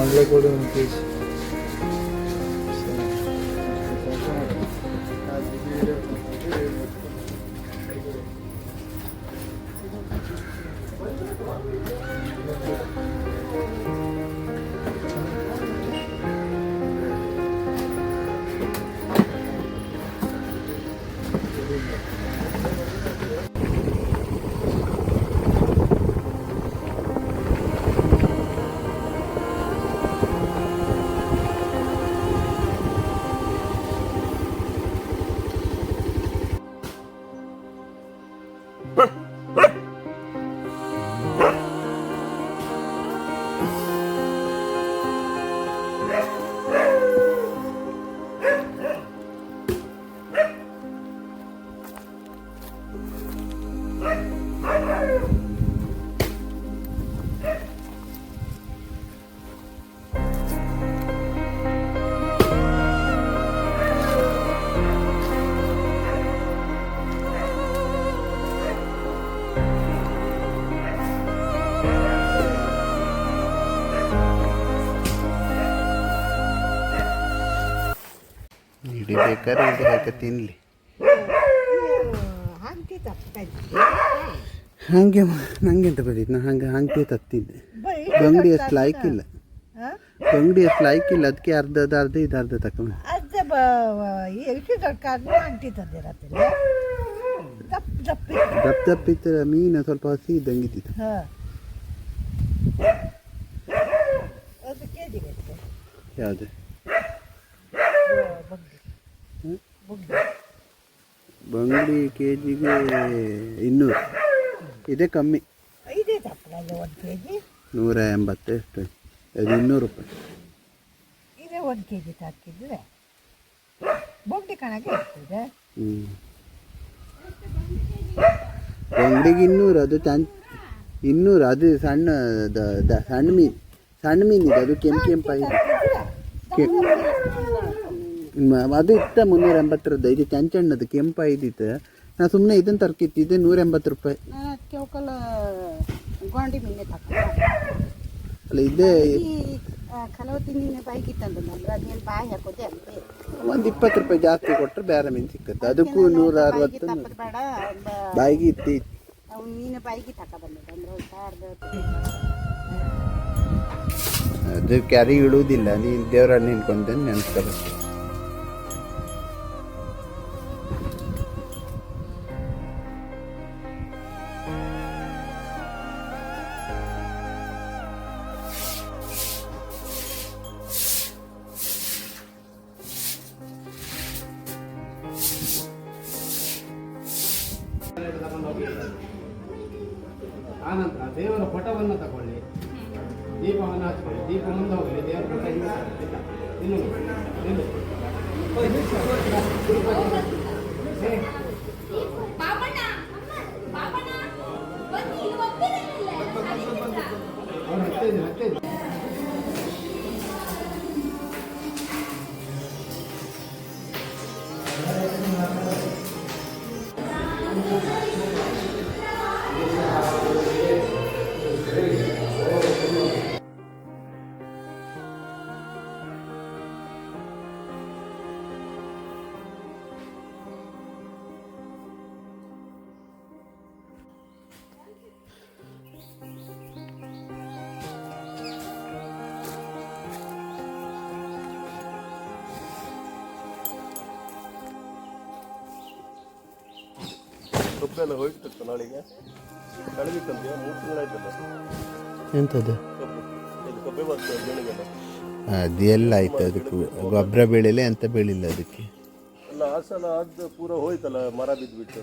ಬಾಂಗ್ಲಾ ಕೊಡಿ 1 kg. ಬೇಕಾದ್ರೆ ಇದು ಹಾಕಿ ತಿನ್ನಲಿ. ಹಾಗೆ ನಂಗೆ ಎಂತ ಬಂದಿತ್ತು, ನಾನು ಹಂಗೆ ತತ್ತಿದ್ದೆ. ಬಂಗಡಿ ಅಷ್ಟು ಲಾಯ್ಕಿಲ್ಲ, ಬಂಗಡಿ ಅಷ್ಟು ಲಾಯ್ಕಿಲ್ಲ, ಅದಕ್ಕೆ ಅರ್ಧ ಇದು ಅರ್ಧ ತಗೊಂಡು ದಪ್ಪಿತ್ತು. ಮೀನು ಸ್ವಲ್ಪ ಹಸಿ ಇದ್ದಂಗೆ ಇದ್ದಿತ್ತು. ಯಾವುದು ಬಂಗಡಿ ಕೆಜಿಗೆ 200, ಇದೇ ಕಮ್ಮಿ, 180 ಎಷ್ಟು, ಅದು 200 ರೂಪಾಯಿ. ಇದೇ 1 kg ಹಾಕಿದ್ರೆ ಬಂಗಡಿ ಕಣಕ್ಕೆ ಇರ್ತದೆ. ಬಂಗಡಿಗೆ 200, ಅದು 200, ಅದು ಸಣ್ಣ ಮೀನಿದೆ, ಅದು ಕೆಂಪಾಗಿದೆ. ಅದು ಇತ್ತ 380, ಇದು ಚಂಚಣ್ಣದು ಕೆಂಪಾಯ್ದಿತ್ತು. ನಾ ಸುಮ್ಮನೆ ಇದನ್ನು ತರ್ಕಿತ್ತಿದ್ದೆ 180 ರೂಪಾಯಿ. ಗೋಂಡಿ ಮೀನೆ ಅಲ್ಲ ಇದೇ ಒಂದು 20 ರೂಪಾಯಿ ಜಾಸ್ತಿ ಕೊಟ್ಟರೆ ಬೇರೆ ಮೀನು ಸಿಕ್ಕತ್ತೆ. ಅದಕ್ಕೂ 160 ಬಾಯಿಗೆ ಇತ್ತು. ಅದು ಕ್ಯಾರಿ ಇಡುವುದಿಲ್ಲ, ನೀನು ದೇವರ ನಿಂತ್ಕೊಂಡೆ ನೆನ್ಸ್ಕೋಬೇಕು. ಆನಂತರ ದೇವರ ಪಟವನ್ನು ತಗೊಳ್ಳಿ, ದೀಪವನ್ನು ಹಚ್ಕೊಳ್ಳಿ, ದೀಪ ಮುಂದೆ ಹೋಗಲಿ, ದೇವರ ಪಟ ಹತ್ತೈದು ಕಬ್ಬೆಲ್ಲ ಹೋಯ್ತು ನಾಳೆಗೆ ಕಳೆದಿತ್ತಂತೆ 3 ತಿಂಗಳಾಯ್ತಲ್ಲ. ಎಂಥದ್ದು ಕಬ್ಬೆ ಬರ್ತದೆ ಬೆಳೆಗೆಲ್ಲ, ಅದೆಲ್ಲ ಆಯ್ತು. ಅದಕ್ಕೆ ಗೊಬ್ಬರ ಬೆಳೆಯಲ್ಲ, ಎಂತ ಬೆಳಿಲ್ಲ ಅದಕ್ಕೆ. ಅಲ್ಲ ಆ ಸಲ ಅದು ಪೂರ ಹೋಯ್ತಲ್ಲ, ಮರ ಬಿದ್ದುಬಿಟ್ಟು.